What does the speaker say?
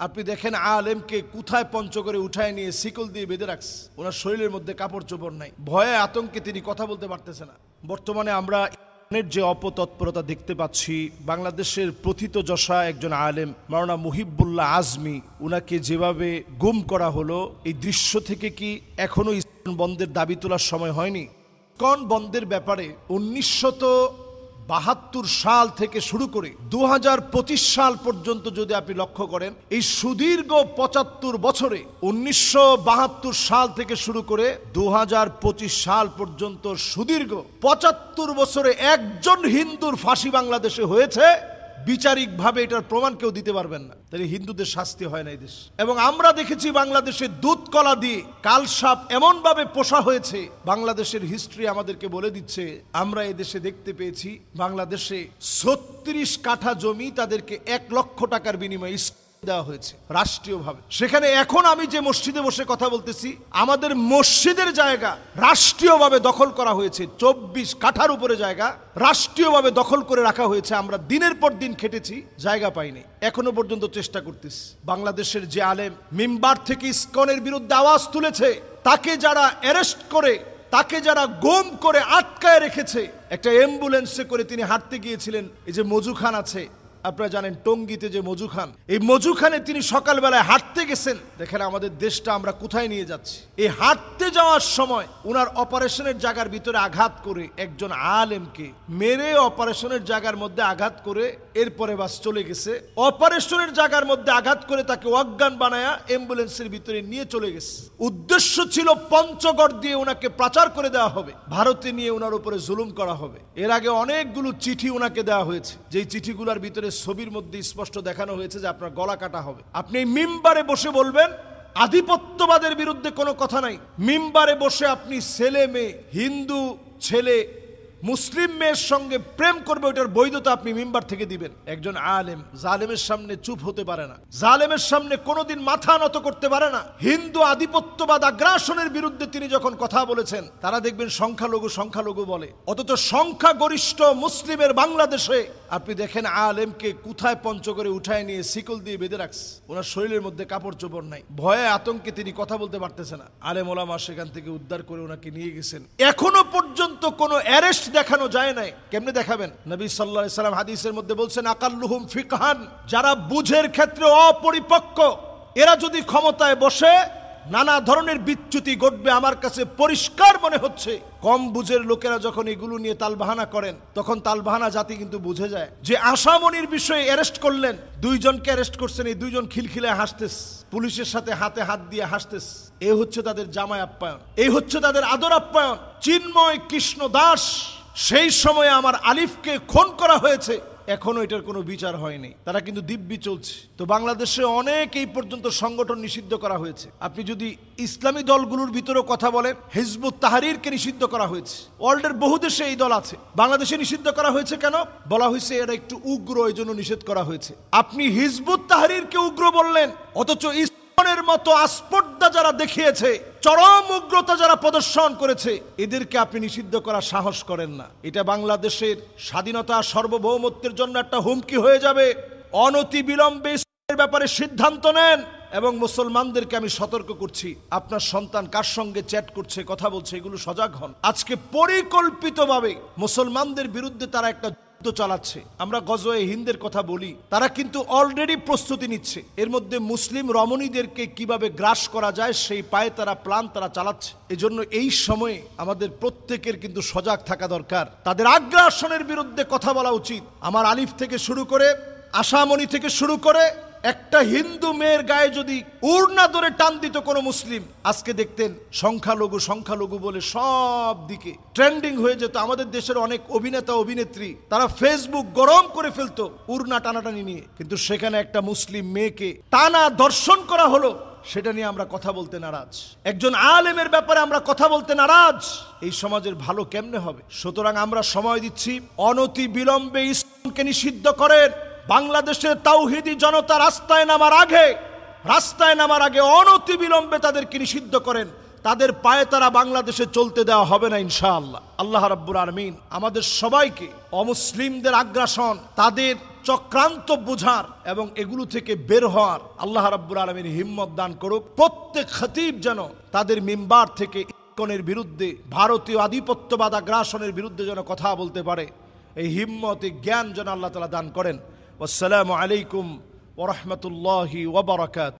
আপনি দেখেন আলেমকে কোথায় পঞ্চগড়ে উঠায় নিয়ে শিকল দিয়ে বেঁধে রাখছে, ওনার শরীরের মধ্যে কাপড় চোপড় নাই, ভয়ে আতঙ্কে তিনি কথা বলতে পারতেছে না। বর্তমানে আমরা যে অপতৎপরতা দেখতে পাচ্ছি, বাংলাদেশের প্রথিতযশা একজন আলেম মাওলানা মুহিবুল্লাহ আজমি, উনাকে যেভাবে গুম করা হলো, এই দৃশ্য থেকে কি এখনো ইসকন বন্ধের দাবি তোলার সময় হয়নি? ইসকন বন্ধের ব্যাপারে 1972 সাল থেকে শুরু করে 2025 সাল পর্যন্ত যদি আপনি লক্ষ্য করেন, এই সুদীর্ঘ 75 বছরে 1972 সাল থেকে শুরু করে 2025 সাল পর্যন্ত সুদীর্ঘ 75 বছরে একজন হিন্দুর ফাঁসি বাংলাদেশে হয়েছে। বিচারিকভাবে এটার প্রমাণ কেউ দিতে পারবেন না। তাহলে হিন্দুদের শাস্তি হয় না এই দেশ। এবং আমরা দেখেছি বাংলাদেশে দুধ কলা দিয়ে কালসাপ এমন ভাবে পোষা হয়েছে, বাংলাদেশের হিস্ট্রি আমাদেরকে বলে দিচ্ছে। আমরা এই দেশে দেখতে পেয়েছি বাংলাদেশে 36 কাঠা জমি তাদেরকে 1 লক্ষ টাকার বিনিময়ে দেওয়া হয়েছে রাষ্ট্রীয়ভাবে। সেখানে এখন আমি যে মসজিদে বসে কথা বলতেছি, আমাদের মসজিদের জায়গা রাষ্ট্রীয়ভাবে দখল করা হয়েছে। 24 কাঠার উপরে জায়গা রাষ্ট্রীয়ভাবে দখল করে রাখা হয়েছে। আমরা দিনের পর দিন খেটেছি, জায়গা পাইনি, এখনো পর্যন্ত চেষ্টা করতেছি। বাংলাদেশের যে আলেম মিম্বার থেকে ইসকনের বিরুদ্ধে আওয়াজ তুলেছে, তাকে যারা অ্যারেস্ট করে, তাকে যারা গুম করে আটকায় রেখেছে, একটা অ্যাম্বুলেন্সে করে তিনি হাঁটতে গিয়েছিলেন। এই যে মজু খান আছে, আপনারা জানেন টঙ্গীতে যে মজু খান, এই মজু খানে তিনি সকালবেলায় হাঁটতে গেছেন। দেখেন আমাদের দেশটা আমরা কোথায় নিয়ে যাচ্ছি। এই হাঁটতে যাওয়ার সময় উনার অপারেশনের জায়গার ভিতরে আঘাত করে একজন আলেমকে মেরে, অপারেশনের জায়গার মধ্যে আঘাত করে এরপরে বাস চলে গেছে। অপারেশনের জায়গার মধ্যে আঘাত করে তাকে অজ্ঞান বানায়া অ্যাম্বুলেন্সের ভিতরে নিয়ে চলে গেছে। উদ্দেশ্য ছিল পঞ্চগড় দিয়ে ওনাকে পাচার করে দেওয়া হবে, ভারতে নিয়ে ওনার উপরে জুলুম করা হবে। এর আগে অনেকগুলো চিঠি ওনাকে দেওয়া হয়েছে, যেই চিঠিগুলোর ভিতরে ছবির মধ্যে স্পষ্ট দেখানো হয়েছে যে আপনার গলা কাটা হবে। আপনি মিম্বারে বসে বলবেন আধিপত্যবাদের বিরুদ্ধে কোনো কথা নাই। মিম্বারে বসে আপনি ছেলে মেয়ে, হিন্দু ছেলে মুসলিম মেয়ের সঙ্গে প্রেম করবে, ওইটার বৈধতা আপনি মিম্বার থেকে দিবেন। একজন আলেম জালেমের সামনে চুপ হতে পারে না, জালেমের সামনে কোনোদিন মাথা নত করতে পারে না। হিন্দু আধিপত্যবাদ আগ্রাসনের বিরুদ্ধে তিনি যখন কথা বলেছেন, তারা দেখবেন সংখ্যালঘু সংখ্যালঘু বলে, অথচ সংখ্যাগরিষ্ঠ মুসলিমের বাংলাদেশে আপনি দেখেন আলেমকে কোথায় পঞ্চগড়ে উঠায় নিয়ে শিকল দিয়ে বেঁধে রাখছে, ওনার শরীরের মধ্যে কাপড় চোপড় নাই, ভয়ে আতঙ্কে তিনি কথা বলতে পারতেছে না। আলেম ওলামা সেখান থেকে উদ্ধার করে ওনাকে নিয়ে গেছেন। এখনো পর্যন্ত কোনো অ্যারেস্ট দেখানো যায় নাই। কেমনে দেখাবেন? নবী সাল্লাল্লাহু আলাইহি সাল্লাম হাদিসের মধ্যে বলছেন, আকাল্লুহুম ফিকহান, যারা বুঝের ক্ষেত্রে অপরিপক্ক, এরা যদি ক্ষমতায় বসে নানা ধরনের বিচ্যুতি ঘটবে। আমার কাছে পরিষ্কার মনে হচ্ছে কম বুঝের লোকেরা যখন এগুলো নিয়ে তালবাহানা করেন, তখন তালবাহানা জাতি কিন্তু বুঝে যায় যে আশামনির বিষয়ে অ্যারেস্ট করলেন, 2 জনকে অ্যারেস্ট করছেন, এই 2 জন খিলখিলে হাসতেস, পুলিশের সাথে হাতে হাত দিয়ে হাসতেস। এই হচ্ছে তাদের জামাই আপ্যায়ন, এই হচ্ছে তাদের আদর আপ্যায়ন। চিন্ময় কৃষ্ণ দাস, সেই সময়ে আমার আলিফকে খুন করা হয়েছে, এখনো এটার কোনো বিচার হয়নি, তারা কিন্তু দিব্যি চলছে। তো বাংলাদেশে অনেক এই পর্যন্ত সংগঠন নিষিদ্ধ করা হয়েছে। আপনি যদি ইসলামী দলগুলোর ভিতরেও কথা বলেন, হিজবুত তাহরিরকে নিষিদ্ধ করা হয়েছে। ওয়ার্ল্ডের বহু দেশে এই দল আছে, বাংলাদেশে নিষিদ্ধ করা হয়েছে কেন? বলা হয়েছে এরা একটু উগ্র, এই জন্য নিষেধ করা হয়েছে। আপনি হিজবুত তাহরিরকে উগ্র বললেন, অথচ ইসলামের মতো আস্পর্ধা যারা দেখিয়েছে, চরম উগ্রতা যারা প্রদর্শন করেছে, এদেরকে আপনি নিষিদ্ধ করার সাহস করেন না। এটা বাংলাদেশের স্বাধীনতা সার্বভৌমত্বের জন্য একটা হুমকি হয়ে যাবে। অনতি বিলম্বে ইসলামের ব্যাপারে সিদ্ধান্ত নেন। এবং মুসলমানদেরকে আমি সতর্ক করছি, আপনার সন্তান কার সঙ্গে চ্যাট করছে, কথা বলছে, এগুলো সজাগ হন। আজকে পরিকল্পিতভাবে মুসলমানদের বিরুদ্ধে তারা একটা চালাচ্ছে। আমরা গজওয়ে হিন্দের কথা বলি, তারা কিন্তু অলরেডি প্রস্তুতি নিচ্ছে। এর মধ্যে মুসলিম রমণীদেরকে কিভাবে গ্রাস করা যায় সেই পায়ে তারা প্ল্যান তারা চালাচ্ছে। এজন্য এই সময়ে আমাদের প্রত্যেকের কিন্তু সজাগ থাকা দরকার। তাদের আগ্রাসনের বিরুদ্ধে কথা বলা উচিত। আমার আলিফ থেকে শুরু করে, আশামণি থেকে শুরু করে, একটা হিন্দু মেয়ের গায়ে যদি উড়না ধরে টান দিত কোনো মুসলিম, আজকে দেখতেন সংখ্যালঘু সংখ্যালঘু বলে সব দিকে ট্রেন্ডিং হয়ে যেত। আমাদের দেশের অনেক অভিনেতা অভিনেত্রী তারা ফেসবুক গরম করে ফেলতো উড়না টানাটানি নিয়ে, কিন্তু সেখানে একটা মুসলিম মেয়েকে টানা ধর্ষণ করা হলো, সেটা নিয়ে আমরা কথা বলতে নারাজ। একজন আলেমের ব্যাপারে আমরা কথা বলতে নারাজ। এই সমাজের ভালো কেমনে হবে? সুতরাং আমরা সময় দিচ্ছি, অনতি বিলম্বে ইসলামকে নিষিদ্ধ করেন। বাংলাদেশের তাওহীদি জনতা রাস্তায় নামার আগে অনতি বিলম্বে তাদেরকে নিষিদ্ধ করেন। তাদের পায়ে তারা বাংলাদেশে চলতে দেওয়া হবে না ইনশাআল্লাহ। আল্লাহ রাব্বুল আলামিন আমাদের সবাইকে অমুসলিমদের আগ্রাসন, তাদের চক্রান্ত বোঝার এবং এগুলো থেকে বের হওয়ার আল্লাহ রাব্বুল আলামিন হিম্মত দান করুক। প্রত্যেক খতিব যেন তাদের মিম্বার থেকে ইস্কনের বিরুদ্ধে, ভারতীয় আধিপত্যবাদ আগ্রাসনের বিরুদ্ধে যেন কথা বলতে পারে, এই হিম্মত, এই জ্ঞান যেন আল্লাহ তাআলা দান করেন। আসসালামু আলাইকুম ওয়া রাহমাতুল্লাহি ওয়া বারাকাতুহু।